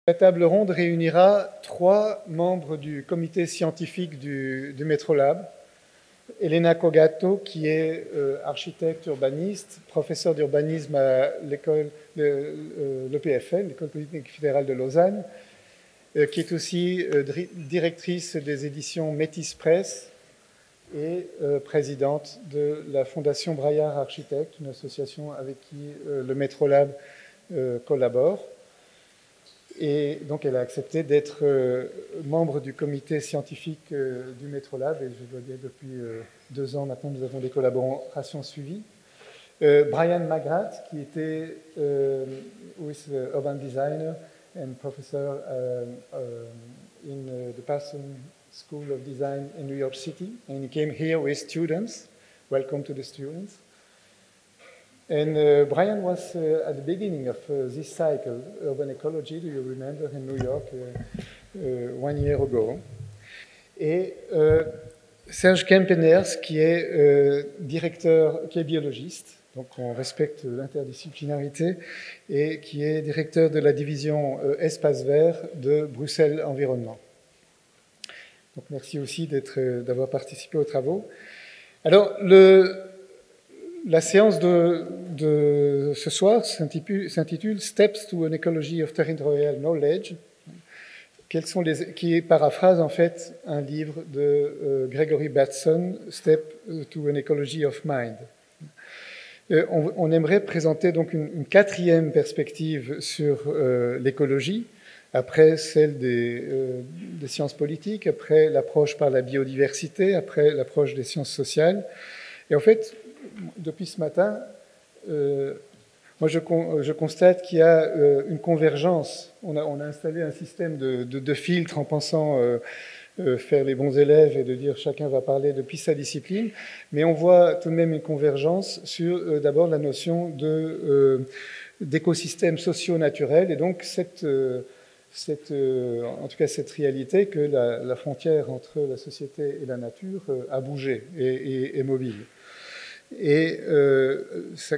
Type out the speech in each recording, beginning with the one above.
La table ronde réunira 3 membres du comité scientifique du Metrolab. Elena Cogato, qui est architecte urbaniste, professeur d'urbanisme à l'école, l'EPFL, l'École Polytechnique Fédérale de Lausanne, qui est aussi directrice des éditions Métis Presse et présidente de la Fondation Braillard Architecte, une association avec qui le Metrolab collabore. Et donc elle a accepté d'être membre du comité scientifique du Metrolab, et je dois dire depuis 2 ans maintenant, nous avons des collaborations suivies. Brian McGrath, qui était who is urban designer and professor in the Parsons School of Design in New York City, and he came here with students. Welcome to the students. And Brian was at the beginning of this cycle, urban ecology, do you remember, in New York 1 year ago. Et Serge Kempeners, qui est directeur, qui est biologiste, donc on respecte l'interdisciplinarité, et qui est directeur de la division Espace Vert de Bruxelles Environnement. Donc merci aussi d'avoir participé aux travaux. Alors, la séance de ce soir s'intitule Steps to an Ecology of Territorial Knowledge, qui paraphrase en fait un livre de Gregory Bateson, Step to an Ecology of Mind. On aimerait présenter donc une 4e perspective sur l'écologie, après celle des sciences politiques, après l'approche par la biodiversité, après l'approche des sciences sociales. Et en fait, depuis ce matin, moi je constate qu'il y a une convergence. On a installé un système de filtres en pensant faire les bons élèves et de dire chacun va parler depuis sa discipline, mais on voit tout de même une convergence sur d'abord la notion d'écosystème socio-naturel, et donc en tout cas cette réalité que la frontière entre la société et la nature a bougé et est mobile. Et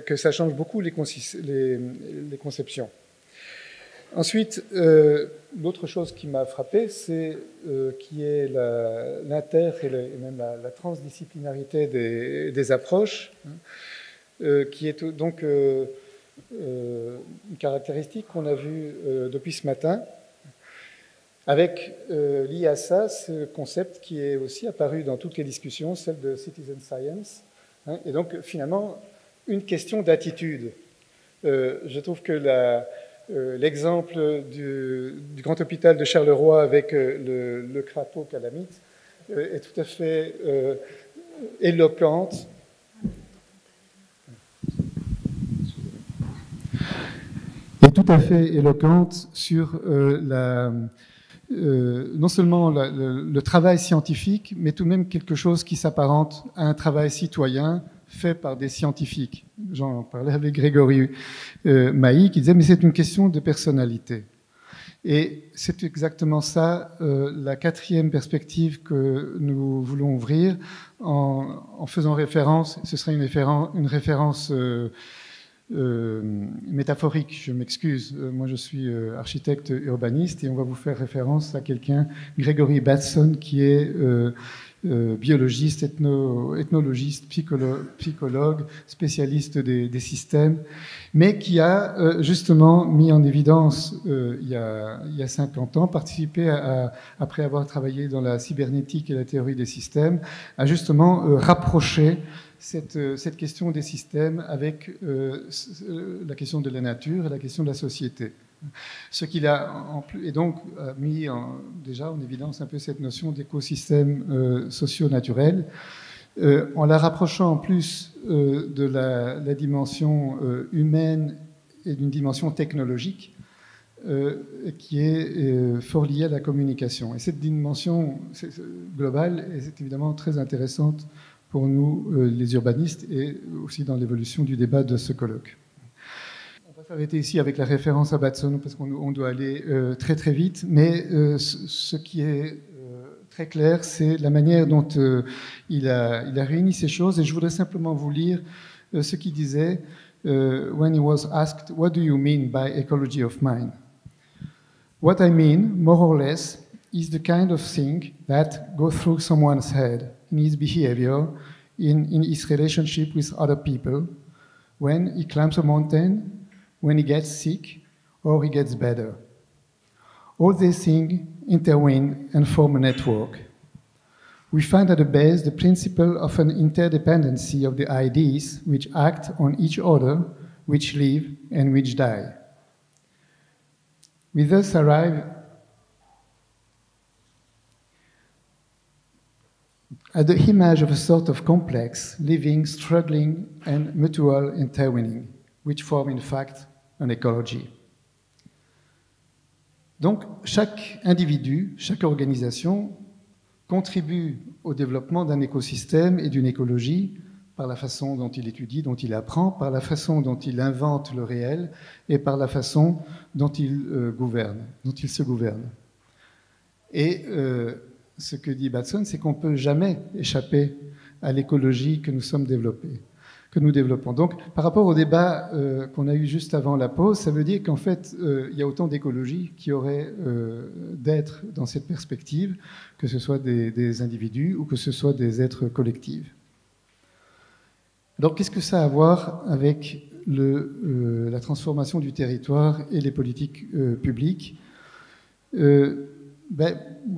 que ça change beaucoup les conceptions. Ensuite, l'autre chose qui m'a frappé, c'est qui est l'inter et même la transdisciplinarité des approches, qui est donc une caractéristique qu'on a vue depuis ce matin, avec lié à ça ce concept qui est aussi apparu dans toutes les discussions, celle de citizen science. Et donc, finalement, une question d'attitude. Je trouve que l'exemple du grand hôpital de Charleroi avec le crapaud calamite est tout à fait éloquente. Est tout à fait éloquente sur non seulement le travail scientifique, mais tout de même quelque chose qui s'apparente à un travail citoyen fait par des scientifiques. J'en parlais avec Grégory Mailly, qui disait « mais c'est une question de personnalité ». Et c'est exactement ça, la 4e perspective que nous voulons ouvrir en faisant référence, ce serait une référence métaphorique, je m'excuse. Moi, je suis architecte urbaniste et on va vous faire référence à quelqu'un, Gregory Bateson, qui est biologiste, ethnologiste, psychologue, spécialiste des systèmes, mais qui a justement mis en évidence, il y a 50 ans, participé après avoir travaillé dans la cybernétique et la théorie des systèmes, à justement rapprocher cette question des systèmes avec la question de la nature et la question de la société. Ce qu'il a et donc mis déjà en évidence un peu cette notion d'écosystème socio-naturel, en la rapprochant en plus de la dimension humaine et d'une dimension technologique qui est fort liée à la communication. Et cette dimension globale est évidemment très intéressante pour nous, les urbanistes, et aussi dans l'évolution du débat de ce colloque. On va s'arrêter ici avec la référence à Bateson, parce qu'on doit aller très très vite, mais ce qui est très clair, c'est la manière dont il a réuni ces choses, et je voudrais simplement vous lire ce qu'il disait when he was asked, "What do you mean by ecology of mind?" What I mean, more or less, is the kind of thing that goes through someone's head in his behavior, in his relationship with other people, when he climbs a mountain, when he gets sick, or he gets better. All these things intertwine and form a network. We find at the base the principle of an interdependency of the ideas which act on each other, which live and which die. We thus arrive at the image of a sort of complex, living, struggling, and mutual intertwining, which form in fact an ecology. Donc, chaque individu, chaque organisation contribue au développement d'un écosystème et d'une écologie par la façon dont il étudie, dont il apprend, par la façon dont il invente le réel et par la façon dont il gouverne, dont il se gouverne. Et ce que dit Batson, c'est qu'on ne peut jamais échapper à l'écologie que nous sommes développés, que nous développons. Donc, par rapport au débat qu'on a eu juste avant la pause, ça veut dire qu'en fait, il y a autant d'écologie qui aurait d'être dans cette perspective, que ce soit des individus ou que ce soit des êtres collectifs. Alors, qu'est-ce que ça a à voir avec la transformation du territoire et les politiques publiques? Moi,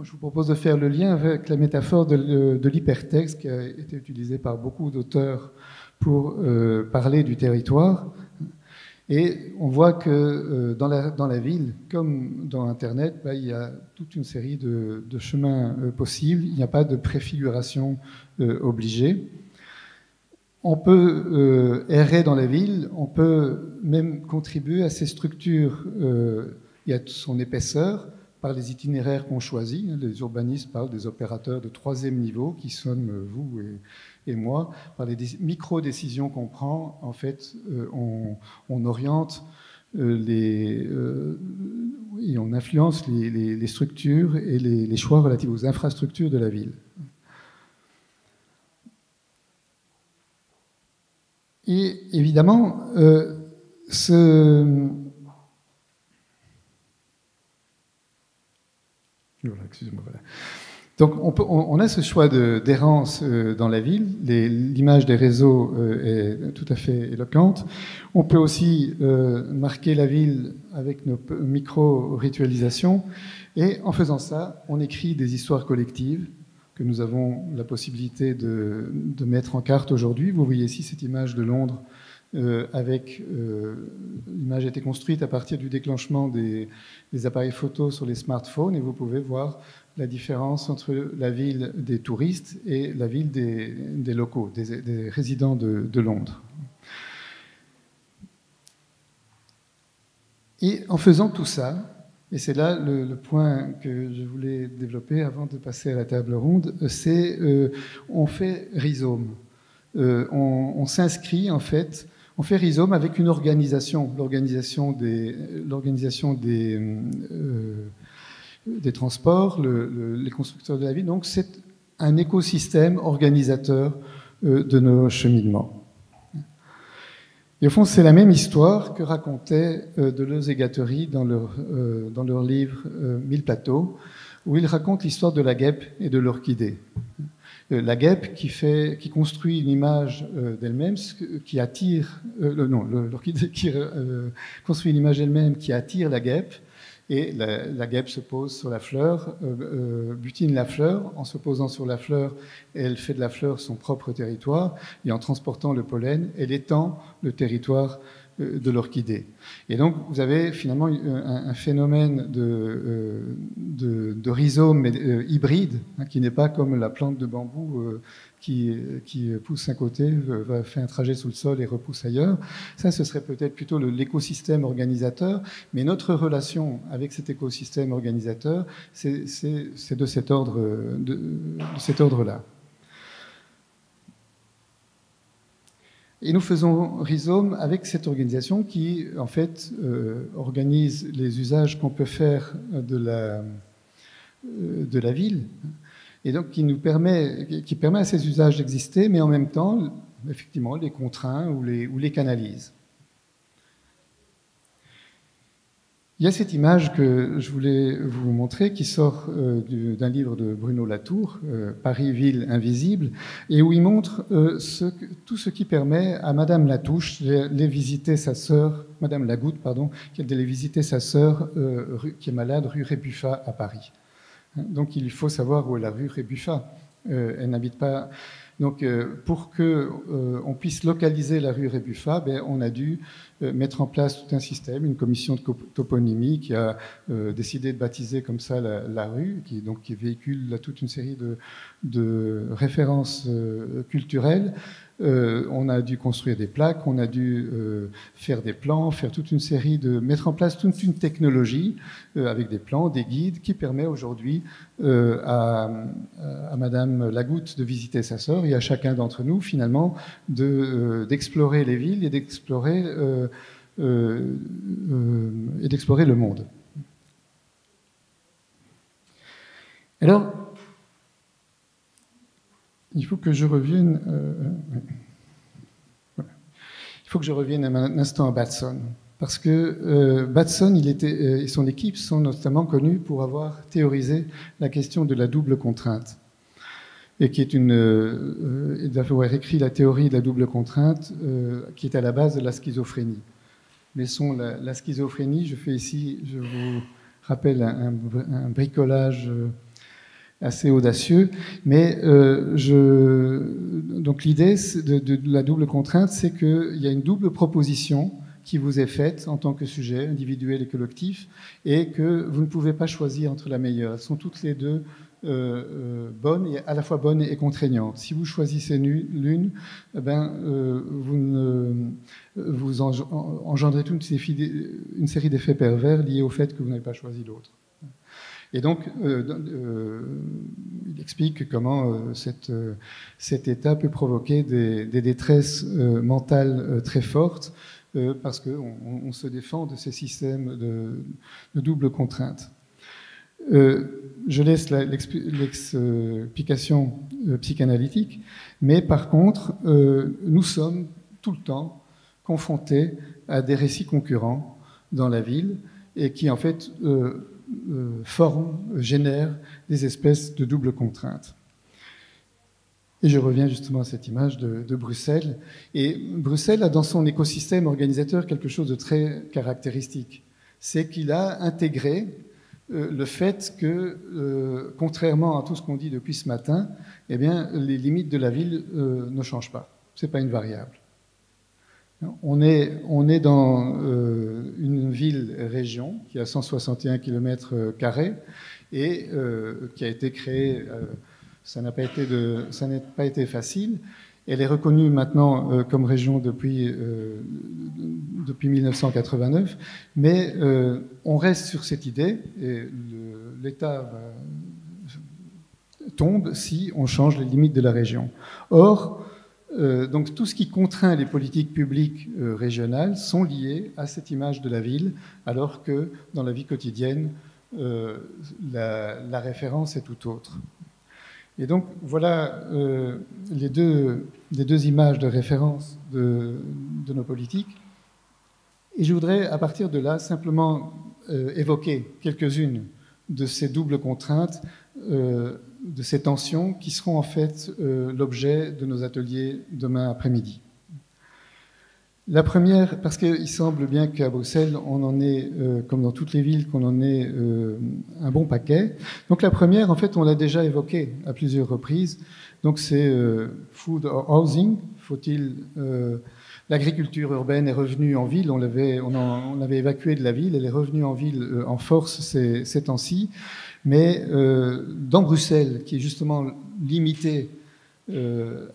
je vous propose de faire le lien avec la métaphore de l'hypertexte qui a été utilisée par beaucoup d'auteurs pour parler du territoire. Et on voit que dans la ville, comme dans Internet, il y a toute une série de chemins possibles. Il n'y a pas de préfiguration obligée. On peut errer dans la ville, on peut même contribuer à ces structures. Il y a son épaisseur par les itinéraires qu'on choisit. Les urbanistes parlent des opérateurs de troisième niveau, qui sommes vous et moi. Par les micro-décisions qu'on prend, en fait, on oriente et on influence les structures et les choix relatifs aux infrastructures de la ville. Et évidemment, voilà, excusez-moi, voilà. Donc on a ce choix d'errance dans la ville. L'image des réseaux est tout à fait éloquente. On peut aussi marquer la ville avec nos micro-ritualisations. Et en faisant ça, on écrit des histoires collectives que nous avons la possibilité de mettre en carte aujourd'hui. Vous voyez ici cette image de Londres l'image a été construite à partir du déclenchement des appareils photo sur les smartphones et vous pouvez voir la différence entre la ville des touristes et la ville des locaux, des résidents de Londres. Et en faisant tout ça, et c'est là le point que je voulais développer avant de passer à la table ronde, c'est on fait rhizome. On s'inscrit en fait, on fait rhizome avec une organisation, l'organisation des transports, les constructeurs de la ville. Donc c'est un écosystème organisateur de nos cheminements. Et au fond, c'est la même histoire que racontait Deleuze et Guattari dans leur livre « 1000 plateaux », où ils racontent l'histoire de la guêpe et de l'orchidée. La guêpe qui construit une image d'elle-même, qui attire... l'orchidée qui construit une image d'elle-même qui attire la guêpe, et la guêpe se pose sur la fleur, butine la fleur. En se posant sur la fleur, elle fait de la fleur son propre territoire, et en transportant le pollen, elle étend le territoire de l'orchidée. Et donc, vous avez finalement un phénomène de rhizome hybride, qui n'est pas comme la plante de bambou qui pousse d'un côté, va faire un trajet sous le sol et repousse ailleurs. Ça, ce serait peut-être plutôt l'écosystème organisateur, mais notre relation avec cet écosystème organisateur, c'est de cet ordre-là. Et nous faisons rhizome avec cette organisation qui, en fait, organise les usages qu'on peut faire de la ville, et donc qui permet à ces usages d'exister, mais en même temps, effectivement, les contraint ou les canalise. Il y a cette image que je voulais vous montrer qui sort d'un livre de Bruno Latour, Paris, ville invisible, et où il montre tout ce qui permet à Madame Latouche d'aller visiter sa sœur, Madame Lagoutte, pardon, qui allait visiter sa sœur qui est malade, rue Rébuffat à Paris. Donc il faut savoir où est la rue Rébuffat. Elle n'habite pas. Donc, pour qu'on puisse localiser la rue Rébuffat, on a dû mettre en place tout un système, une commission de toponymie qui a décidé de baptiser comme ça la rue, qui véhicule là, toute une série de références culturelles. On a dû construire des plaques, on a dû faire des plans, faire toute une série mettre en place toute une technologie avec des plans, des guides qui permet aujourd'hui à Madame Lagoutte de visiter sa sœur et à chacun d'entre nous finalement d'explorer les villes et d'explorer le monde. Alors, il faut que je revienne. Voilà. Il faut que je revienne un instant à Batson, parce que Batson, et son équipe sont notamment connus pour avoir théorisé la question de la double contrainte, et qui est d'avoir écrit la théorie de la double contrainte, qui est à la base de la schizophrénie. Laissons la schizophrénie. Je vous rappelle un bricolage assez audacieux, mais donc l'idée de la double contrainte, c'est qu'il y a une double proposition qui vous est faite en tant que sujet individuel et collectif, et que vous ne pouvez pas choisir entre la meilleure. Elles sont toutes les deux bonnes, et à la fois bonnes et contraignantes. Si vous choisissez l'une, vous engendrez toute une série d'effets pervers liés au fait que vous n'avez pas choisi l'autre. Et donc, il explique comment cet état peut provoquer des détresses mentales très fortes parce qu'on se défend de ces systèmes de double contrainte. Je laisse l'explication psychanalytique, mais par contre, nous sommes tout le temps confrontés à des récits concurrents dans la ville et qui, en fait, génèrent des espèces de double contrainte. Et je reviens justement à cette image de Bruxelles. Et Bruxelles a dans son écosystème organisateur quelque chose de très caractéristique. C'est qu'il a intégré le fait que, contrairement à tout ce qu'on dit depuis ce matin, eh bien, les limites de la ville ne changent pas. Ce n'est pas une variable. On est dans une ville-région qui a 161 km² et qui a été créée, ça n'a pas été facile. Elle est reconnue maintenant comme région depuis 1989, mais on reste sur cette idée et l'État tombe si on change les limites de la région. Or, donc tout ce qui contraint les politiques publiques régionales sont liés à cette image de la ville, alors que dans la vie quotidienne, la référence est tout autre. Et donc voilà les deux images de référence de nos politiques. Et je voudrais, à partir de là, simplement évoquer quelques-unes de ces doubles contraintes, de ces tensions qui seront en fait l'objet de nos ateliers demain après-midi. La première, parce qu'il semble bien qu'à Bruxelles, on en est, comme dans toutes les villes, qu'on en est un bon paquet. Donc la première, en fait, on l'a déjà évoquée à plusieurs reprises. Donc c'est food or housing. Faut-il l'agriculture urbaine est revenue en ville. On l'avait évacuée de la ville. Elle est revenue en ville en force ces temps-ci. Mais dans Bruxelles, qui est justement limitée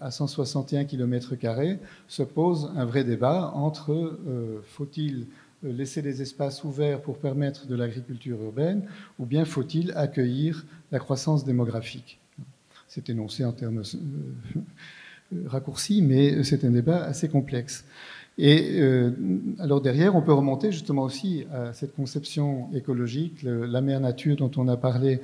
à 161 km², se pose un vrai débat entre faut-il laisser des espaces ouverts pour permettre de l'agriculture urbaine ou bien faut-il accueillir la croissance démographique. C'est énoncé en termes raccourcis, mais c'est un débat assez complexe. Et alors derrière, on peut remonter justement aussi à cette conception écologique, la mère nature dont on a parlé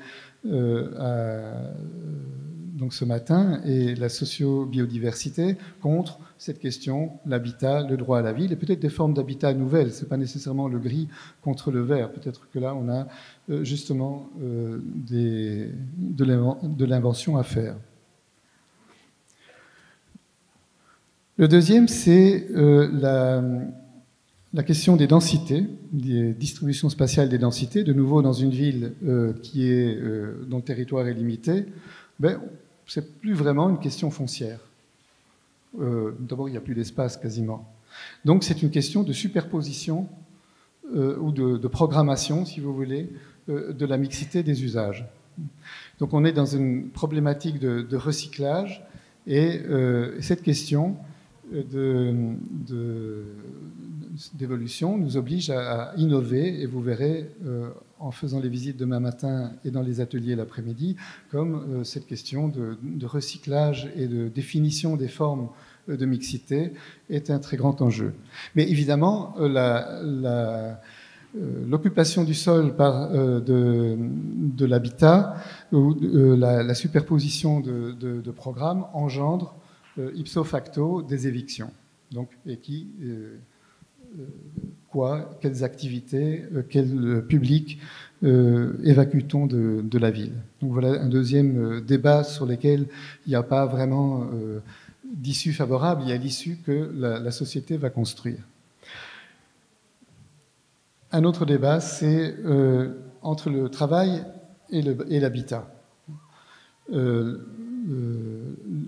dans donc ce matin, et la socio-biodiversité contre cette question, l'habitat, le droit à la ville, et peut-être des formes d'habitat nouvelles. Ce n'est pas nécessairement le gris contre le vert. Peut-être que là, on a justement de l'invention à faire. Le deuxième, c'est la question des densités, des distributions spatiales des densités. De nouveau, dans une ville dont le territoire est limité, c'est plus vraiment une question foncière. D'abord, il n'y a plus d'espace quasiment. Donc, c'est une question de superposition ou de programmation, si vous voulez, de la mixité des usages. Donc, on est dans une problématique de recyclage et cette question d'évolution nous oblige à innover, et vous verrez en faisant les visites demain matin et dans les ateliers l'après-midi, comme cette question de recyclage et de définition des formes de mixité est un très grand enjeu. Mais évidemment, l'occupation du sol par de l'habitat ou la superposition de programmes engendre ipso facto des évictions. Donc, et quelles activités, quel public évacue-t-on de la ville? Donc voilà un deuxième débat sur lequel il n'y a pas vraiment d'issue favorable, il y a l'issue que la société va construire. Un autre débat, c'est entre le travail et l'habitat.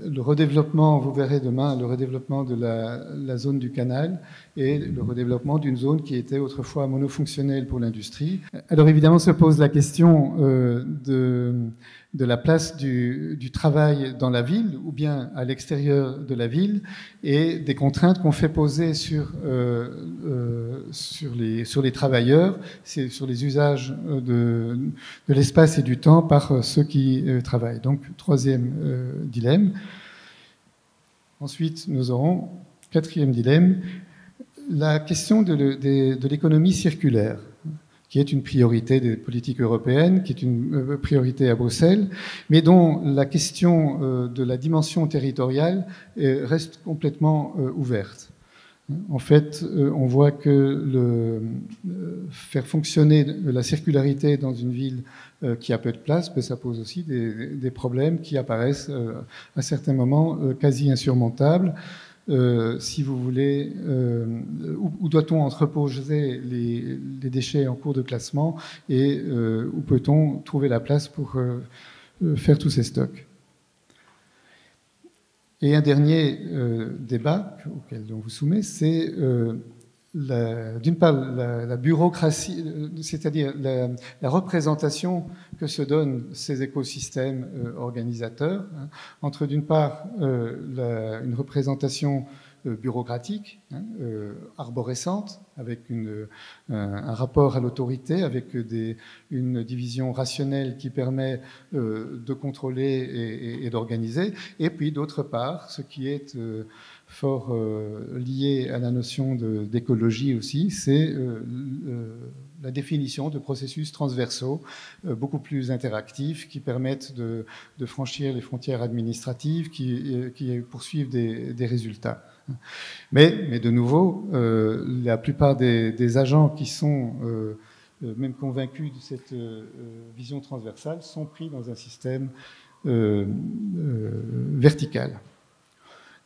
Le redéveloppement, vous verrez demain, le redéveloppement de la zone du canal et le redéveloppement d'une zone qui était autrefois monofonctionnelle pour l'industrie. Alors évidemment se pose la question de la place du travail dans la ville ou bien à l'extérieur de la ville et des contraintes qu'on fait poser sur les travailleurs, sur les usages de l'espace et du temps par ceux qui travaillent. Donc, troisième dilemme. Ensuite, nous aurons, quatrième dilemme, la question de l'économie circulaire, qui est une priorité des politiques européennes, qui est une priorité à Bruxelles, mais dont la question de la dimension territoriale reste complètement ouverte. En fait, on voit que faire fonctionner la circularité dans une ville qui a peu de place, ça pose aussi des problèmes qui apparaissent à certains moments quasi insurmontables. Si vous voulez, où doit-on entreposer les déchets en cours de classement et où peut-on trouver la place pour faire tous ces stocks? Et un dernier débat auquel on vous soumet, c'est d'une part la bureaucratie, c'est-à-dire la représentation que se donnent ces écosystèmes organisateurs, hein, entre d'une part une représentation bureaucratique, hein, arborescente, avec un rapport à l'autorité, avec une division rationnelle qui permet de contrôler et d'organiser, et puis d'autre part, ce qui est fort lié à la notion d'écologie aussi, c'est la définition de processus transversaux beaucoup plus interactifs qui permettent de franchir les frontières administratives, qui poursuivent des résultats. Mais de nouveau, la plupart des agents qui sont même convaincus de cette vision transversale sont pris dans un système vertical.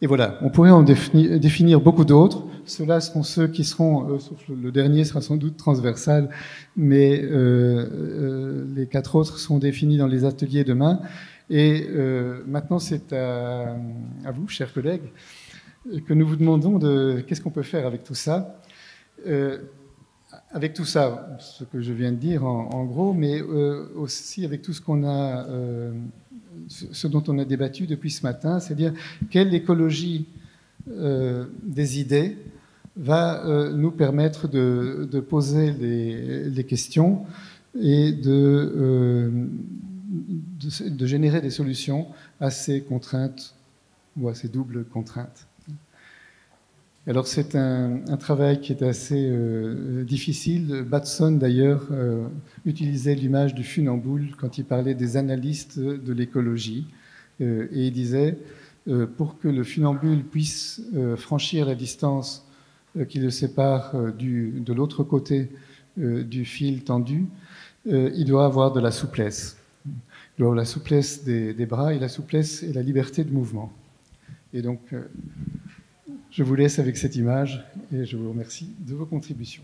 Et voilà, on pourrait en définir beaucoup d'autres. Ceux-là seront ceux qui seront, sauf le dernier sera sans doute transversal, mais les quatre autres seront définis dans les ateliers demain. Et maintenant, c'est à vous, chers collègues, que nous vous demandons qu'est-ce qu'on peut faire avec tout ça. Avec tout ça, ce que je viens de dire en gros, mais aussi avec tout ce dont on a débattu depuis ce matin, c'est-à-dire quelle écologie des idées va nous permettre de poser les questions et de générer des solutions à ces contraintes ou à ces doubles contraintes. Alors c'est un travail qui est assez difficile. Batson d'ailleurs utilisait l'image du funambule quand il parlait des analystes de l'écologie. Et il disait, pour que le funambule puisse franchir la distance qui le sépare de l'autre côté du fil tendu, il doit avoir de la souplesse. Il doit avoir la souplesse des bras et la souplesse et la liberté de mouvement. Et donc, je vous laisse avec cette image et je vous remercie de vos contributions.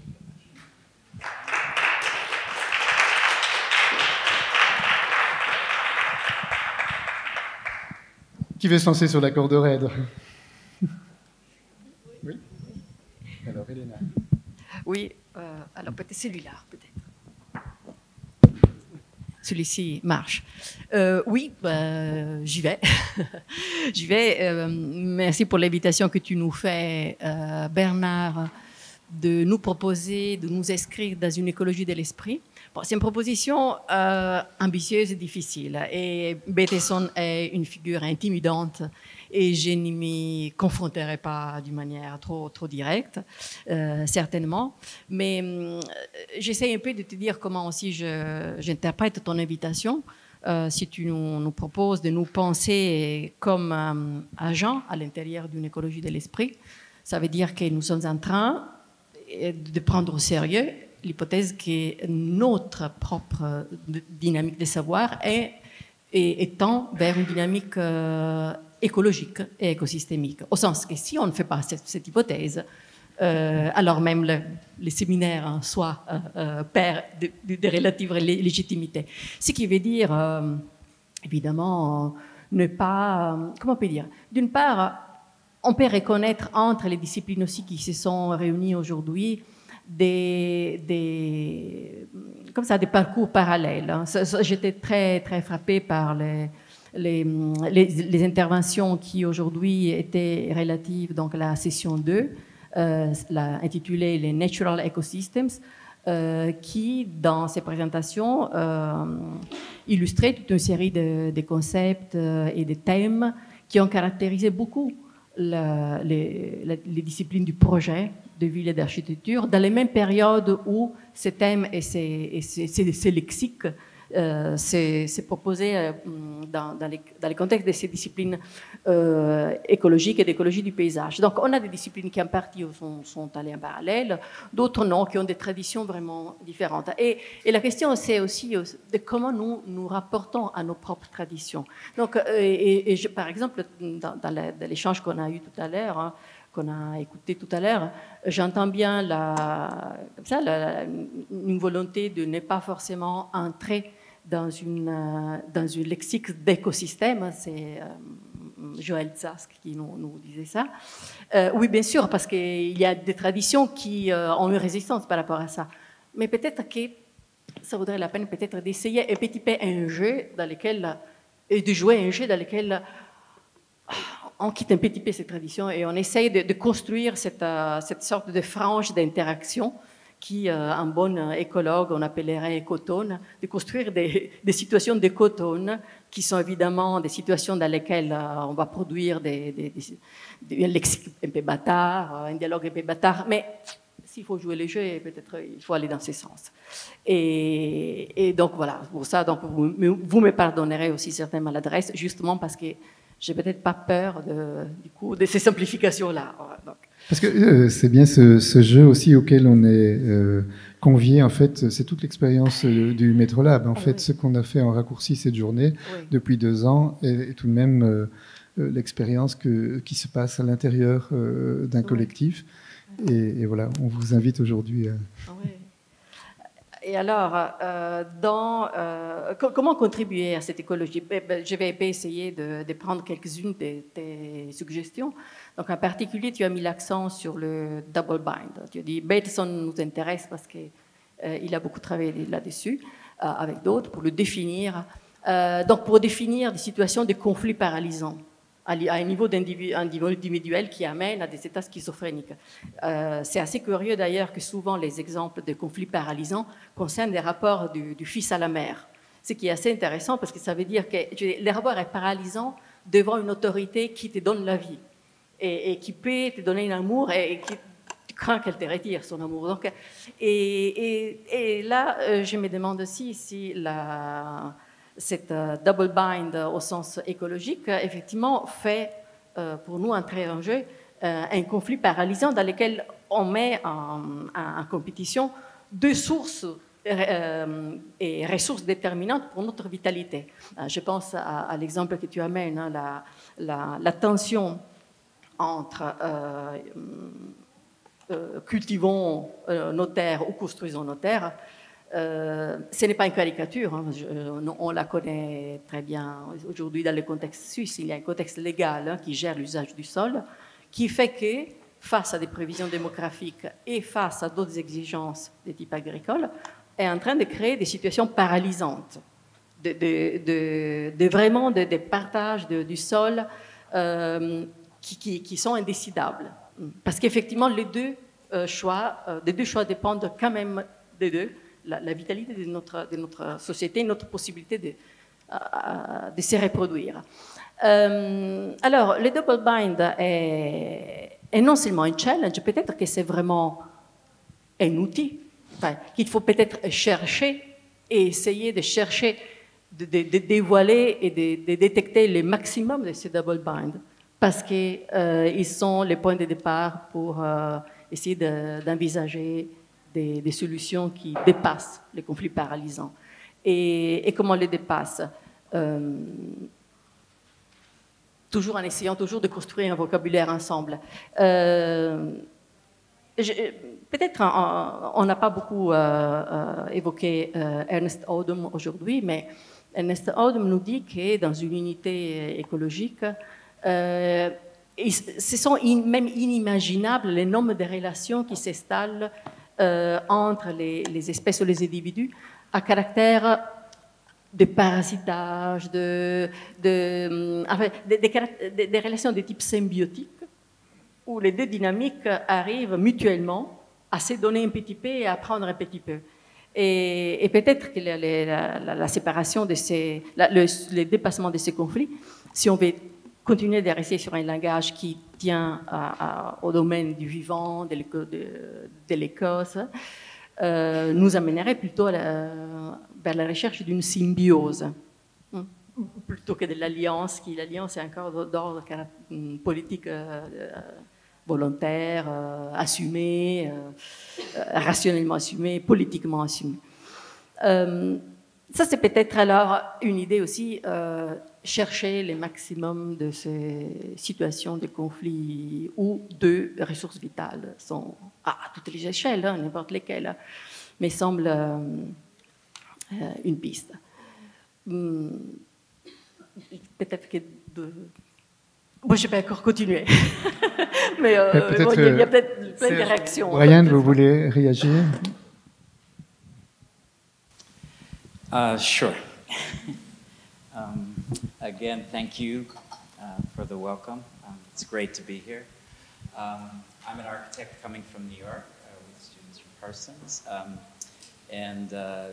Qui veut se lancer sur la corde raide? Oui. Alors, Elena. Oui, alors peut-être celui-là, peut-être. Celui-ci marche. Oui, j'y vais. J'y vais. Merci pour l'invitation que tu nous fais, Bernard, de nous proposer, de nous inscrire dans une écologie de l'esprit. Bon, c'est une proposition ambitieuse et difficile. Et Bateson est une figure intimidante et je ne m'y confronterai pas d'une manière trop directe, certainement. Mais j'essaie un peu de te dire comment aussi j'interprète ton invitation. Si tu nous proposes de nous penser comme agents à l'intérieur d'une écologie de l'esprit, ça veut dire que nous sommes en train de prendre au sérieux l'hypothèse que notre propre dynamique de savoir tend vers une dynamique écologique et écosystémique. Au sens que si on ne fait pas cette hypothèse, alors même le séminaire en soi perd de relatives légitimités. Ce qui veut dire, évidemment, ne pas... comment on peut dire? D'une part, on peut reconnaître entre les disciplines aussi qui se sont réunies aujourd'hui des parcours parallèles. Hein. J'étais très frappée par les interventions qui aujourd'hui étaient relatives donc, à la session 2, intitulée les Natural Ecosystems, qui, dans ces présentations, illustraient toute une série de concepts et de thèmes qui ont caractérisé beaucoup les disciplines du projet de ville et d'architecture, dans les mêmes périodes où ces thèmes et ces lexiques s'est proposé dans les contextes de ces disciplines écologiques et d'écologie du paysage. Donc on a des disciplines qui en partie sont allées en parallèle, d'autres non, qui ont des traditions vraiment différentes. Et la question c'est aussi de comment nous rapportons à nos propres traditions. Donc, par exemple, dans l'échange qu'on a eu tout à l'heure, hein, qu'on a écouté tout à l'heure, j'entends bien une volonté de ne pas forcément entrer dans une lexique d'écosystème. C'est Joël Zask qui nous disait ça. Oui, bien sûr, parce qu'il y a des traditions qui ont une résistance par rapport à ça. Mais peut-être que ça vaudrait la peine peut-être d'essayer un petit peu un jeu dans lequel, et de jouer un jeu dans lequel on quitte un petit peu ces traditions et on essaye de construire cette sorte de frange d'interaction qui, en bon écologue, on appellerait écotone, de construire des situations d'écotone qui sont évidemment des situations dans lesquelles on va produire un lexique un peu bâtard, un dialogue un peu bâtard, mais s'il faut jouer les jeux, peut-être il faut aller dans ce sens. Et donc voilà, pour ça, donc, vous me pardonnerez aussi certainement maladresses, justement parce que j'ai peut-être pas peur de ces simplifications-là. Parce que c'est bien ce jeu aussi auquel on est convié, en fait, c'est toute l'expérience du MetroLab. En fait, ce qu'on a fait en raccourci cette journée, depuis 2 ans, est tout de même l'expérience qui se passe à l'intérieur d'un collectif. Et voilà, on vous invite aujourd'hui à... Et alors, comment contribuer à cette écologie? Je vais essayer de prendre quelques-unes de tes suggestions. Donc, en particulier, tu as mis l'accent sur le double bind. Tu as dit, Bateson nous intéresse parce qu'il a beaucoup travaillé là-dessus, avec d'autres, pour le définir. Donc, pour définir des situations de conflits paralysants à un niveau individuel qui amène à des états schizophréniques. C'est assez curieux d'ailleurs que souvent les exemples de conflits paralysants concernent des rapports du fils à la mère. Ce qui est assez intéressant parce que ça veut dire que le rapport est paralysant devant une autorité qui te donne la vie et qui peut te donner un amour et qui tu crains qu'elle te retire son amour. Donc, et là, je me demande aussi si cette double bind au sens écologique, effectivement, fait pour nous entrer en jeu un conflit paralysant dans lequel on met en compétition deux sources et ressources déterminantes pour notre vitalité. Je pense à l'exemple que tu amènes, hein, la tension entre cultivons nos terres ou construisons nos terres. Ce n'est pas une caricature, hein, on la connaît très bien aujourd'hui dans le contexte suisse. Il y a un contexte légal, hein, qui gère l'usage du sol, qui fait que, face à des prévisions démographiques et face à d'autres exigences de type agricole, est en train de créer des situations paralysantes, vraiment des partages du sol qui sont indécidables. Parce qu'effectivement, les deux choix dépendent quand même des deux. La vitalité de notre société, notre possibilité de se reproduire. Alors, le double bind est non seulement un challenge, peut-être que c'est vraiment un outil, enfin, qu'il faut peut-être chercher et essayer de chercher, de dévoiler et de détecter le maximum de ces double bind, parce qu'ils sont les points de départ pour essayer d'envisager des solutions qui dépassent les conflits paralysants. Et comment on les dépasse? Toujours en essayant toujours de construire un vocabulaire ensemble. Peut-être on n'a pas beaucoup évoqué Ernest Odum aujourd'hui, mais Ernest Odum nous dit que dans une unité écologique, ce sont même inimaginables les nombres de relations qui s'installent entre les espèces ou les individus à caractère de parasitage, des relations de type symbiotique, où les deux dynamiques arrivent mutuellement à se donner un petit peu et à prendre un petit peu. Et peut-être que la séparation de le dépassement de ces conflits, si on veut continuer de rester sur un langage qui tient au domaine du vivant, de l'écose, nous amènerait plutôt vers la recherche d'une symbiose, plutôt que de l'alliance, qui l'alliance est encore d'ordre politique volontaire, assumé, rationnellement assumé, politiquement assumé. Ça, c'est peut-être alors une idée aussi, chercher le maximum de ces situations de conflit où deux ressources vitales sont à toutes les échelles, hein, n'importe lesquelles, mais semble une piste. Peut-être que... Moi, je vais encore continuer. Mais il y a peut-être plein de réactions. Brian, vous voulez réagir? Sure. Again, thank you for the welcome. It's great to be here. I'm an architect coming from New York with students from Parsons, and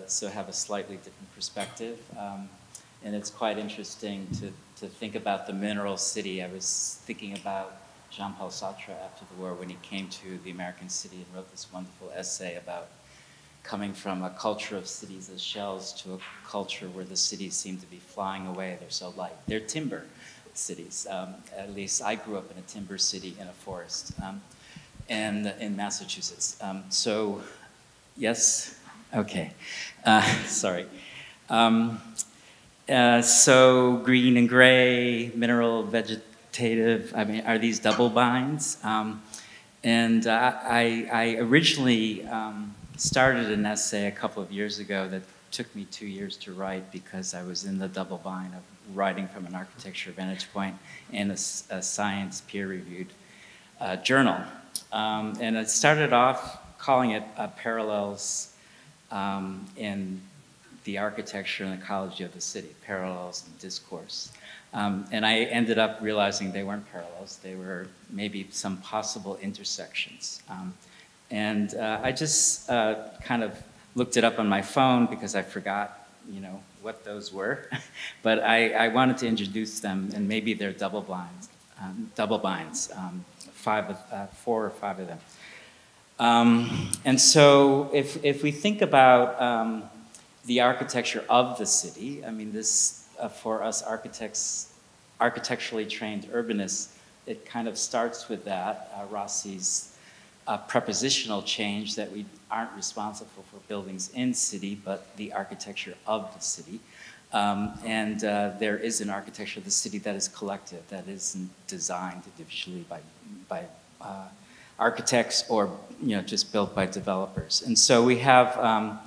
so have a slightly different perspective. And it's quite interesting to think about the mineral city. I was thinking about Jean-Paul Sartre after the war when he came to the American city and wrote this wonderful essay about coming from a culture of cities as shells to a culture where the cities seem to be flying away. They're so light. They're timber cities. At least I grew up in a timber city in a forest, and in Massachusetts. So, yes, okay, sorry. So green and gray, mineral, vegetative, I mean, are these double binds? And I originally started an essay a couple of years ago that took me 2 years to write because I was in the double bind of writing from an architecture vantage point in a science peer-reviewed journal. And I started off calling it Parallels in the Architecture and Ecology of the City, Parallels in Discourse. And I ended up realizing they weren't parallels, they were maybe some possible intersections. And I just kind of looked it up on my phone because I forgot, you know, what those were. But I wanted to introduce them, and maybe they're double binds, 4 or 5 of them. And so if we think about the architecture of the city. I mean, this, for us architects, architecturally trained urbanists, it kind of starts with that, Rossi's prepositional change that we aren't responsible for buildings in city, but the architecture of the city. There is an architecture of the city that is collective, that isn't designed individually by architects or just built by developers. And so we have an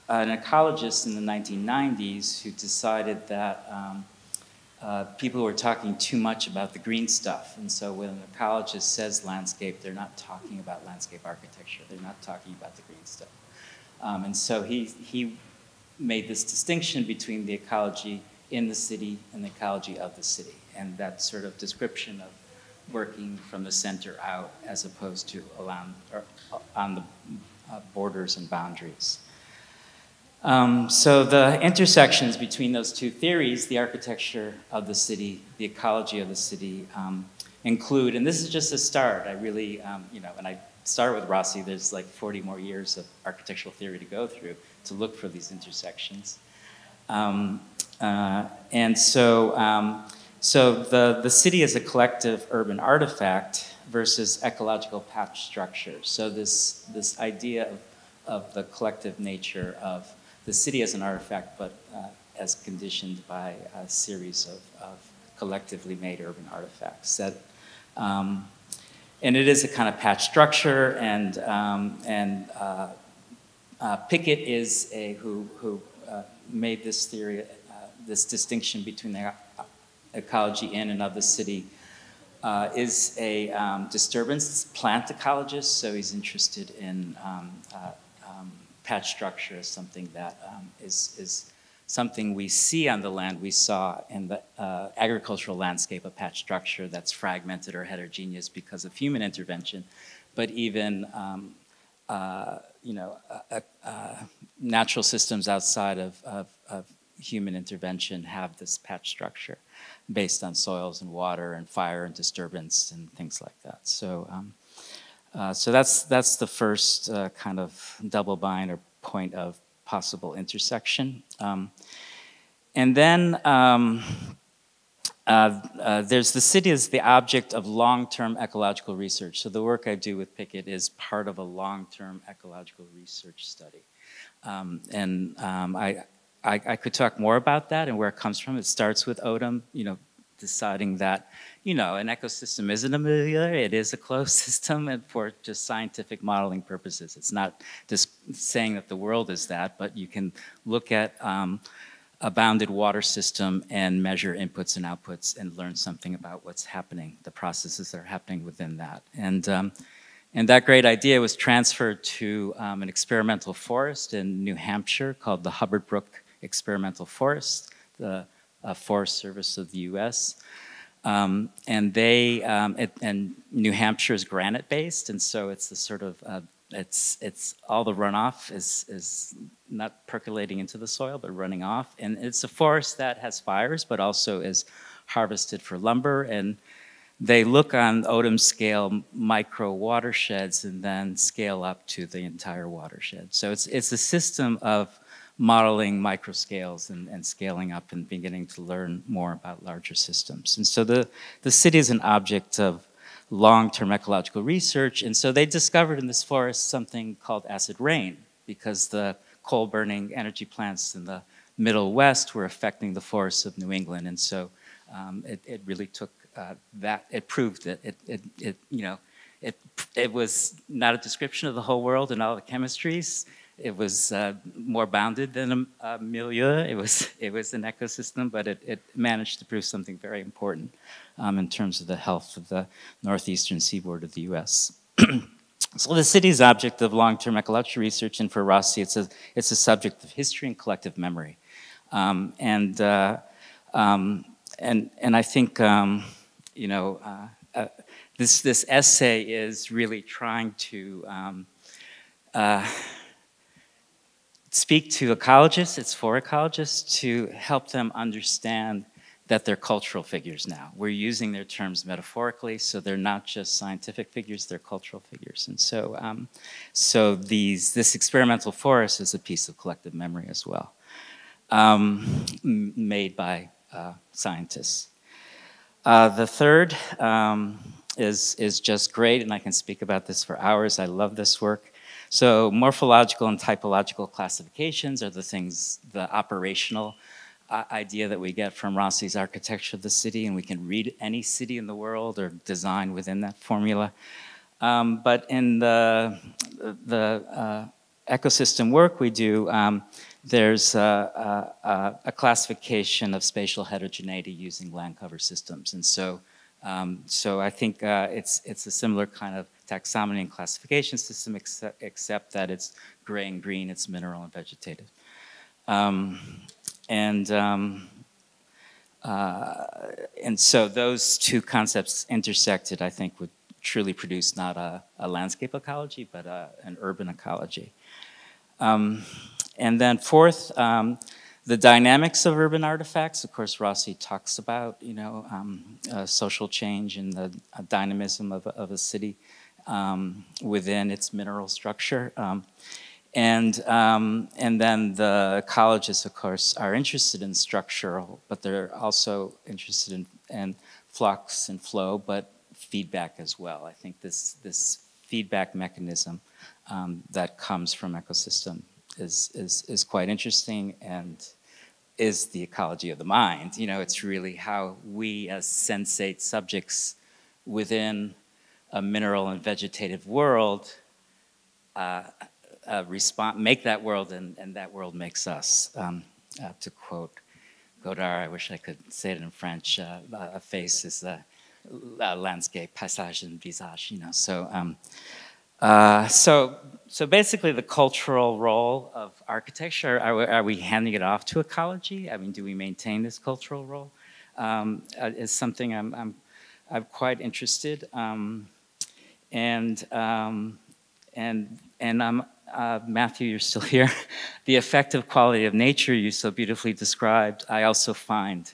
ecologist in the 1990s who decided that people were talking too much about the green stuff. And so when an ecologist says landscape, they're not talking about landscape architecture. They're not talking about the green stuff. And so he made this distinction between the ecology in the city and the ecology of the city. And that sort of description of working from the center out as opposed to on the borders and boundaries. So the intersections between those two theories, the architecture of the city, the ecology of the city, include, and this is just a start, I really, and I started with Rossi, there's like 40 more years of architectural theory to go through to look for these intersections. So the city is a collective urban artifact versus ecological patch structure. So this idea of the collective nature of the city as an artifact, but as conditioned by a series of collectively made urban artifacts. That, and it is a kind of patch structure, and Pickett is who made this theory, this distinction between the ecology in and of the city, is a disturbance plant ecologist, so he's interested in patch structure as something that is something we see on the land. We saw in the agricultural landscape a patch structure that's fragmented or heterogeneous because of human intervention, but even natural systems outside of human intervention have this patch structure based on soils and water and fire and disturbance and things like that. So, so that's the first kind of double bind or point of possible intersection. And then there's the city as the object of long-term ecological research. So the work I do with Pickett is part of a long-term ecological research study. I could talk more about that and where it comes from. It starts with Odum, deciding that, an ecosystem isn't a milieu, it is a closed system, and for just scientific modeling purposes. It's not just saying that the world is that, but you can look at a bounded water system and measure inputs and outputs and learn something about what's happening, the processes that are happening within that. And that great idea was transferred to an experimental forest in New Hampshire called the Hubbard Brook Experimental Forest, the Forest Service of the US. And New Hampshire is granite-based, and so it's the sort of, it's all the runoff is not percolating into the soil, but running off. And it's a forest that has fires, but also is harvested for lumber. And they look on Odum scale micro watersheds and then scale up to the entire watershed. So it's a system of modeling micro scales and scaling up and beginning to learn more about larger systems. And so the city is an object of long-term ecological research. And so they discovered in this forest something called acid rain, because the coal-burning energy plants in the Middle West were affecting the forests of New England. And so it really took that, it proved that it was not a description of the whole world and all the chemistries. It was more bounded than a milieu. It was an ecosystem, but it managed to prove something very important in terms of the health of the northeastern seaboard of the US. So the city's object of long-term ecological research, and for Rossi, it's a subject of history and collective memory. And I think, this essay is really trying to speak to ecologists, it's for ecologists, to help them understand that they're cultural figures now. We're using their terms metaphorically, so they're not just scientific figures, they're cultural figures. And so, this experimental forest is a piece of collective memory as well, made by scientists. The third is just great, and I can speak about this for hours. I love this work. So morphological and typological classifications are the things, the operational idea that we get from Rossi's architecture of the city, and we can read any city in the world or design within that formula. But in the ecosystem work we do, there's a classification of spatial heterogeneity using land cover systems. And so I think it's a similar kind of taxonomy and classification system, except that it's gray and green, it's mineral and vegetative. And so those two concepts intersected, I think, would truly produce not a landscape ecology, but an urban ecology. And then fourth, the dynamics of urban artifacts. Of course, Rossi talks about, social change and the dynamism of a city within its mineral structure. And then the ecologists, of course, are interested in structural, but they're also interested in flux and flow, but feedback as well. I think this feedback mechanism that comes from ecosystem is quite interesting and is the ecology of the mind. It's really how we as sensate subjects within a mineral and vegetative world make that world, and that world makes us. To quote Godard, I wish I could say it in French, a face is a landscape, paysage and visage, So basically the cultural role of architecture, are we handing it off to ecology? I mean, do we maintain this cultural role? Is something I'm quite interested. Matthew, you're still here. The effective quality of nature you so beautifully described, I also find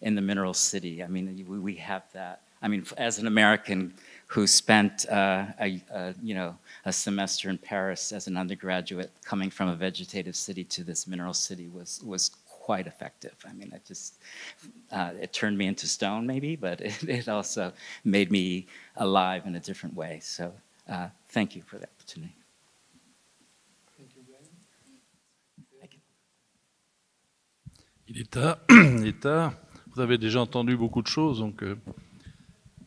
in the mineral city. I mean, we have that. I mean, as an American who spent a semester in Paris as an undergraduate, coming from a vegetative city to this mineral city was quite effective. I mean, it turned me into stone maybe, but it also made me alive in a different way. So thank you for the opportunity. Il est tard. Vous avez déjà entendu beaucoup de choses, donc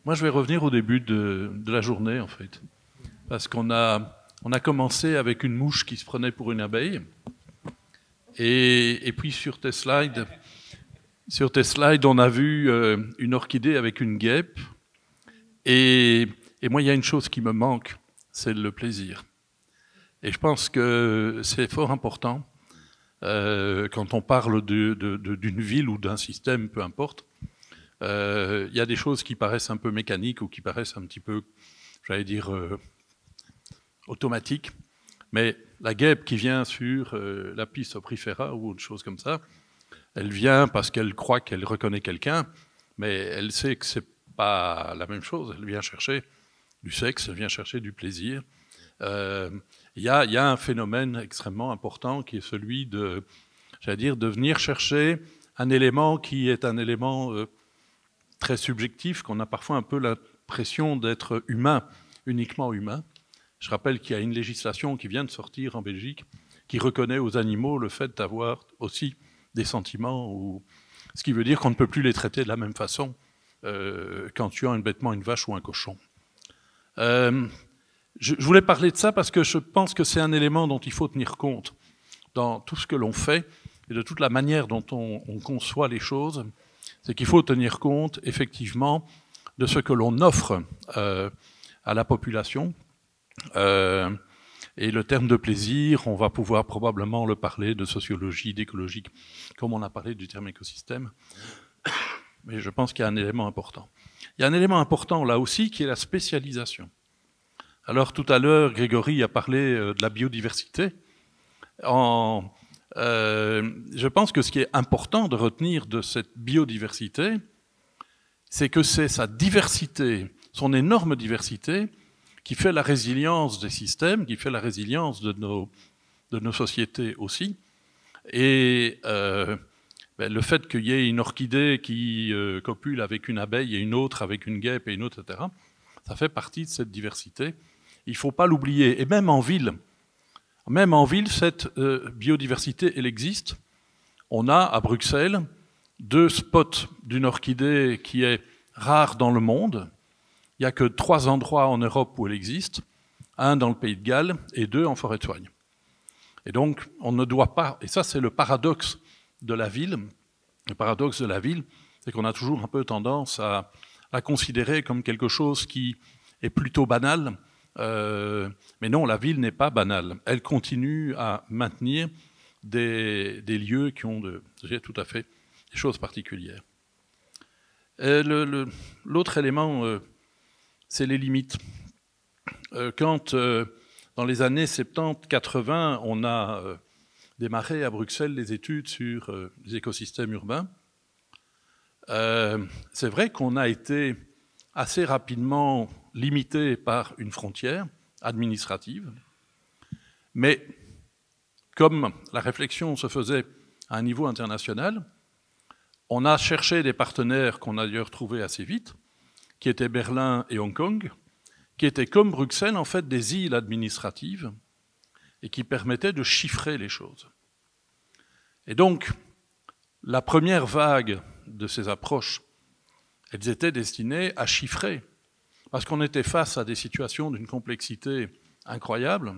moi je vais revenir au début de la journée en fait, parce qu'on a commencé avec une mouche qui se prenait pour une abeille, et puis sur tes slides, on a vu une orchidée avec une guêpe, et moi il y a une chose qui me manque, c'est le plaisir. Et je pense que c'est fort important. Quand on parle d'une ville ou d'un système, peu importe, il y a des choses qui paraissent un peu mécaniques ou qui paraissent un petit peu, j'allais dire, automatiques. Mais la guêpe qui vient sur l'Apis soprifera ou autre chose comme ça, elle vient parce qu'elle croit qu'elle reconnaît quelqu'un, mais elle sait que c'est pas la même chose. Elle vient chercher du sexe, elle vient chercher du plaisir. Il y a un phénomène extrêmement important qui est celui de venir chercher un élément qui est un élément très subjectif, qu'on a parfois un peu l'impression d'être humain, uniquement humain. Je rappelle qu'il y a une législation qui vient de sortir en Belgique qui reconnaît aux animaux le fait d'avoir aussi des sentiments, ce qui veut dire qu'on ne peut plus les traiter de la même façon quand tu as bêtement une vache ou un cochon. Je voulais parler de ça parce que je pense que c'est un élément dont il faut tenir compte dans tout ce que l'on fait et de toute la manière dont on conçoit les choses. C'est qu'il faut tenir compte effectivement de ce que l'on offre à la population. Et le terme de plaisir, on va pouvoir probablement le parler de sociologie, d'écologie, comme on a parlé du terme écosystème. Mais je pense qu'il y a un élément important. Il y a un élément important là aussi qui est la spécialisation. Alors tout à l'heure, Grégory a parlé de la biodiversité. En je pense que ce qui est important de retenir de cette biodiversité, c'est que c'est sa diversité, son énorme diversité, qui fait la résilience des systèmes, qui fait la résilience de nos sociétés aussi. Et le fait qu'il y ait une orchidée qui copule avec une abeille et une autre avec une guêpe et une autre, etc., ça fait partie de cette diversité. Il ne faut pas l'oublier. Et même en ville, cette biodiversité, elle existe. On a à Bruxelles 2 spots d'une orchidée qui est rare dans le monde. Il n'y a que 3 endroits en Europe où elle existe, 1 dans le Pays de Galles et 2 en forêt de soigne. Et donc, on ne doit pas, et ça c'est le paradoxe de la ville, c'est qu'on a toujours un peu tendance à la considérer comme quelque chose qui est plutôt banal, mais non, la ville n'est pas banale. Elle continue à maintenir des lieux qui ont tout à fait des choses particulières. L'autre élément, c'est les limites. Quand, dans les années 70-80, on a démarré à Bruxelles les études sur les écosystèmes urbains, c'est vrai qu'on a été assez rapidement limité par une frontière administrative, mais comme la réflexion se faisait à un niveau international, on a cherché des partenaires qu'on a d'ailleurs trouvés assez vite, qui étaient Berlin et Hong Kong, qui étaient comme Bruxelles, en fait, des îles administratives et qui permettaient de chiffrer les choses. Et donc, la première vague de ces approches, elles étaient destinées à chiffrer, parce qu'on était face à des situations d'une complexité incroyable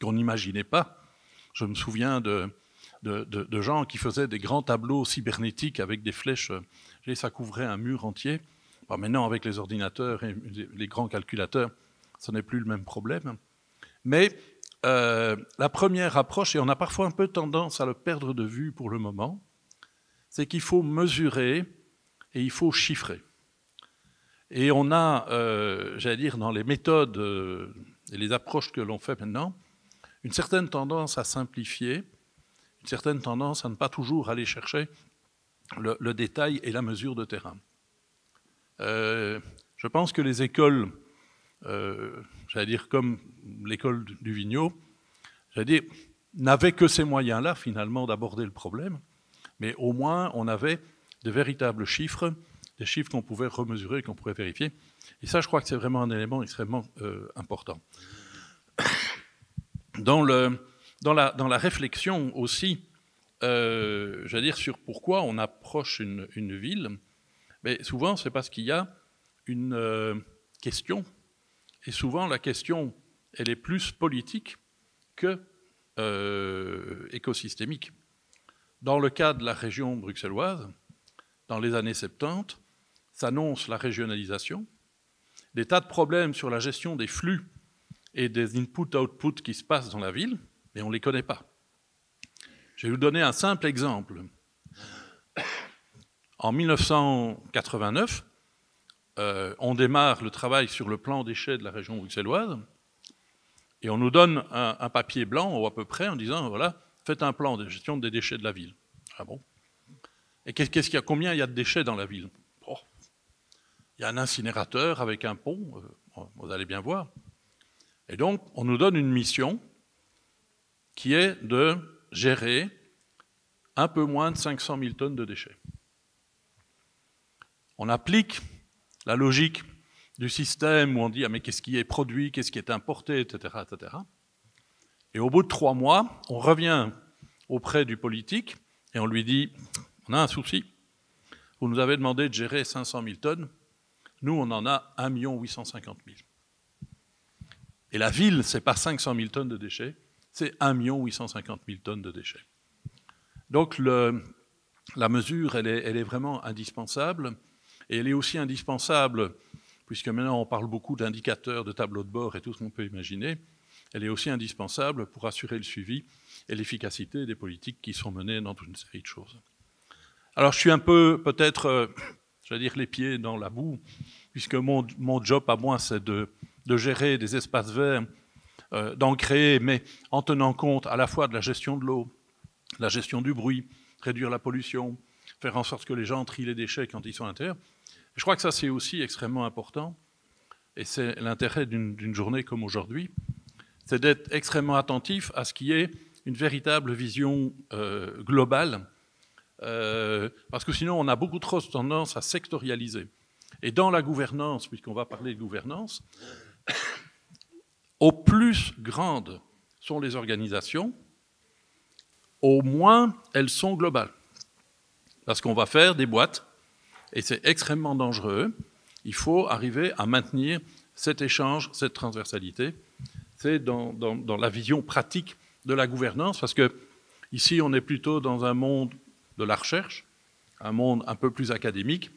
qu'on n'imaginait pas. Je me souviens de gens qui faisaient des grands tableaux cybernétiques avec des flèches, et ça couvrait un mur entier. Bon, maintenant, avec les ordinateurs et les grands calculateurs, ce n'est plus le même problème. Mais la première approche, et on a parfois un peu tendance à le perdre de vue pour le moment, c'est qu'il faut mesurer et il faut chiffrer. Et on a, j'allais dire, dans les méthodes et les approches que l'on fait maintenant, une certaine tendance à simplifier, une certaine tendance à ne pas toujours aller chercher le détail et la mesure de terrain. Je pense que les écoles, j'allais dire comme l'école du Vigneault, j'allais dire, n'avaient que ces moyens-là, finalement, d'aborder le problème, mais au moins, on avait de véritables chiffres, des chiffres qu'on pouvait remesurer, qu'on pourrait vérifier. Et ça, je crois que c'est vraiment un élément extrêmement important. Dans la réflexion aussi, j'allais dire, sur pourquoi on approche une ville, mais souvent, c'est parce qu'il y a une question, et souvent la question, elle est plus politique que écosystémique. Dans le cas de la région bruxelloise, dans les années 70, s'annonce la régionalisation, des tas de problèmes sur la gestion des flux et des input-output qui se passent dans la ville, mais on ne les connaît pas. Je vais vous donner un simple exemple. En 1989, on démarre le travail sur le plan déchets de la région bruxelloise et on nous donne un papier blanc, ou à peu près, en disant, voilà, faites un plan de gestion des déchets de la ville. Ah bon? Et combien il y a de déchets dans la ville? Oh, il y a un incinérateur avec un pont, vous allez bien voir. Et donc, on nous donne une mission qui est de gérer un peu moins de 500 000 tonnes de déchets. On applique la logique du système où on dit ah, mais qu'est-ce qui est produit, qu'est-ce qui est importé, etc., etc. Et au bout de 3 mois, on revient auprès du politique et on lui dit on a un souci. Vous nous avez demandé de gérer 500 000 tonnes. Nous, on en a 1 850 000. Et la ville, ce n'est pas 500 000 tonnes de déchets, c'est 1 850 000 tonnes de déchets. Donc la mesure, elle est vraiment indispensable. Et elle est aussi indispensable, puisque maintenant on parle beaucoup d'indicateurs, de tableaux de bord et tout ce qu'on peut imaginer, elle est aussi indispensable pour assurer le suivi et l'efficacité des politiques qui sont menées dans toute une série de choses. Alors je suis un peu, peut-être, je vais dire, les pieds dans la boue, puisque mon job à moi, c'est de gérer des espaces verts, d'en créer, mais en tenant compte à la fois de la gestion de l'eau, la gestion du bruit, réduire la pollution, faire en sorte que les gens trient les déchets quand ils sont à l'intérieur. Je crois que ça, c'est aussi extrêmement important, et c'est l'intérêt d'une journée comme aujourd'hui, c'est d'être extrêmement attentif à ce qui est une véritable vision globale, parce que sinon, on a beaucoup trop tendance à sectorialiser. Et dans la gouvernance, puisqu'on va parler de gouvernance, au plus grandes sont les organisations, au moins elles sont globales. Parce qu'on va faire des boîtes, et c'est extrêmement dangereux. Il faut arriver à maintenir cet échange, cette transversalité. C'est dans la vision pratique de la gouvernance, parce que ici, on est plutôt dans un monde de la recherche, un monde un peu plus académique.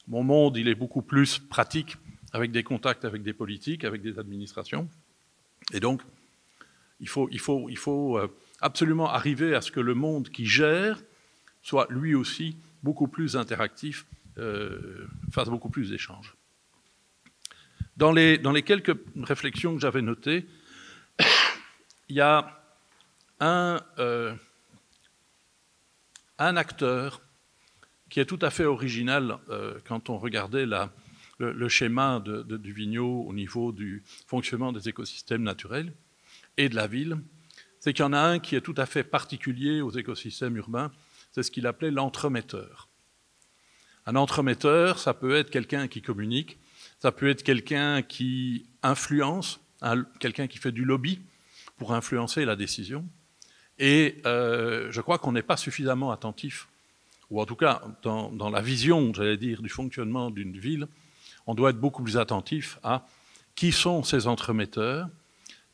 Mon monde, il est beaucoup plus pratique, avec des contacts avec des politiques, avec des administrations. Et donc, il faut absolument arriver à ce que le monde qui gère soit lui aussi beaucoup plus interactif, fasse beaucoup plus d'échanges. Dans les quelques réflexions que j'avais notées, il y a un acteur qui est tout à fait original quand on regardait le schéma du Vigneault au niveau du fonctionnement des écosystèmes naturels et de la ville, c'est qu'il y en a un qui est tout à fait particulier aux écosystèmes urbains, c'est ce qu'il appelait l'entremetteur. Un entremetteur, ça peut être quelqu'un qui communique, ça peut être quelqu'un qui influence, quelqu'un qui fait du lobby pour influencer la décision. Et je crois qu'on n'est pas suffisamment attentif, ou en tout cas dans la vision, j'allais dire, du fonctionnement d'une ville, on doit être beaucoup plus attentif à qui sont ces entremetteurs,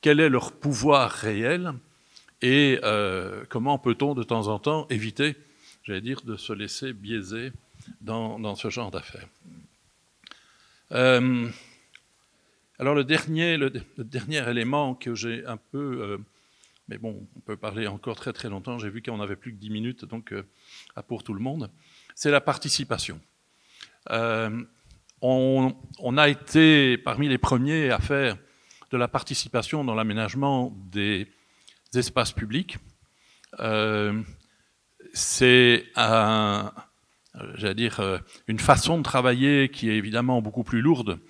quel est leur pouvoir réel, et comment peut-on de temps en temps éviter, j'allais dire, de se laisser biaiser dans ce genre d'affaires. Alors le dernier élément que j'ai un peu... mais bon, on peut parler encore très très longtemps, j'ai vu qu'on n'avait plus que 10 minutes, donc pour tout le monde, c'est la participation. On a été parmi les premiers à faire de la participation dans l'aménagement des espaces publics. C'est j'allais dire, une façon de travailler qui est évidemment beaucoup plus lourde,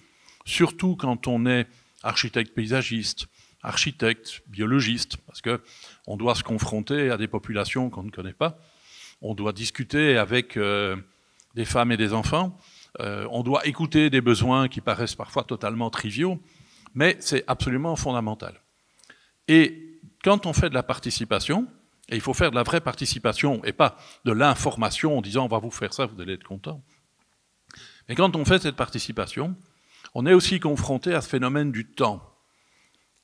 surtout quand on est architecte paysagiste, architecte, biologiste, parce qu'on doit se confronter à des populations qu'on ne connaît pas, on doit discuter avec des femmes et des enfants, on doit écouter des besoins qui paraissent parfois totalement triviaux, mais c'est absolument fondamental. Et quand on fait de la participation, et il faut faire de la vraie participation et pas de l'information en disant on va vous faire ça, vous allez être content. Mais quand on fait cette participation, on est aussi confronté à ce phénomène du temps.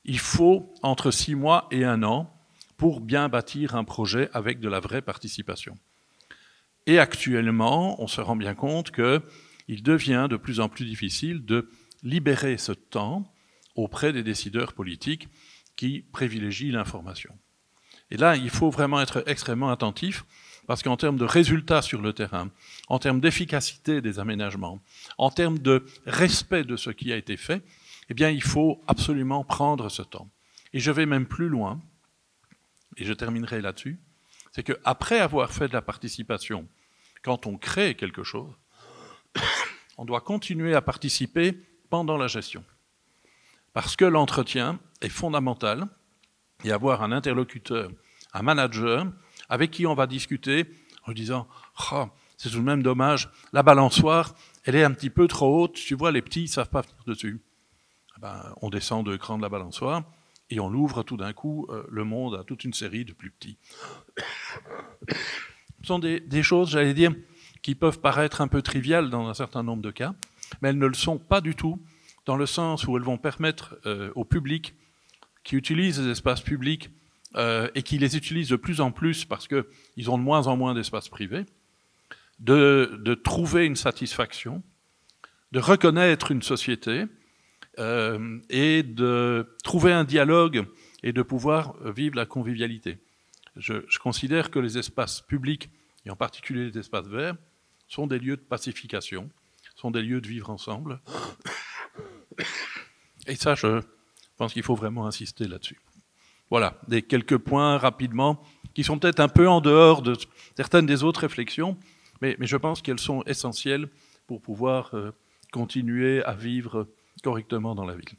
Il faut entre 6 mois et 1 an pour bien bâtir un projet avec de la vraie participation. Et actuellement, on se rend bien compte qu'il devient de plus en plus difficile de libérer ce temps auprès des décideurs politiques qui privilégient l'information. Et là, il faut vraiment être extrêmement attentif, parce qu'en termes de résultats sur le terrain, en termes d'efficacité des aménagements, en termes de respect de ce qui a été fait, eh bien, il faut absolument prendre ce temps. Et je vais même plus loin, et je terminerai là-dessus, c'est qu'après avoir fait de la participation, quand on crée quelque chose, on doit continuer à participer pendant la gestion. Parce que l'entretien est fondamental, et avoir un interlocuteur, un manager, avec qui on va discuter en disant oh, « c'est tout de même dommage, la balançoire, elle est un petit peu trop haute, tu vois, les petits ne savent pas venir dessus. » On descend de cran de la balançoire et on l'ouvre tout d'un coup, le monde à toute une série de plus petits. Ce sont des choses, j'allais dire, qui peuvent paraître un peu triviales dans un certain nombre de cas, mais elles ne le sont pas du tout, dans le sens où elles vont permettre au public qui utilisent les espaces publics et qui les utilisent de plus en plus parce qu'ils ont de moins en moins d'espaces privés, de trouver une satisfaction, de reconnaître une société et de trouver un dialogue et de pouvoir vivre la convivialité. Je considère que les espaces publics, et en particulier les espaces verts, sont des lieux de pacification, sont des lieux de vivre ensemble. Et ça, je pense qu'il faut vraiment insister là-dessus. Voilà, quelques points rapidement qui sont peut-être un peu en dehors de certaines des autres réflexions, mais je pense qu'elles sont essentielles pour pouvoir continuer à vivre correctement dans la ville.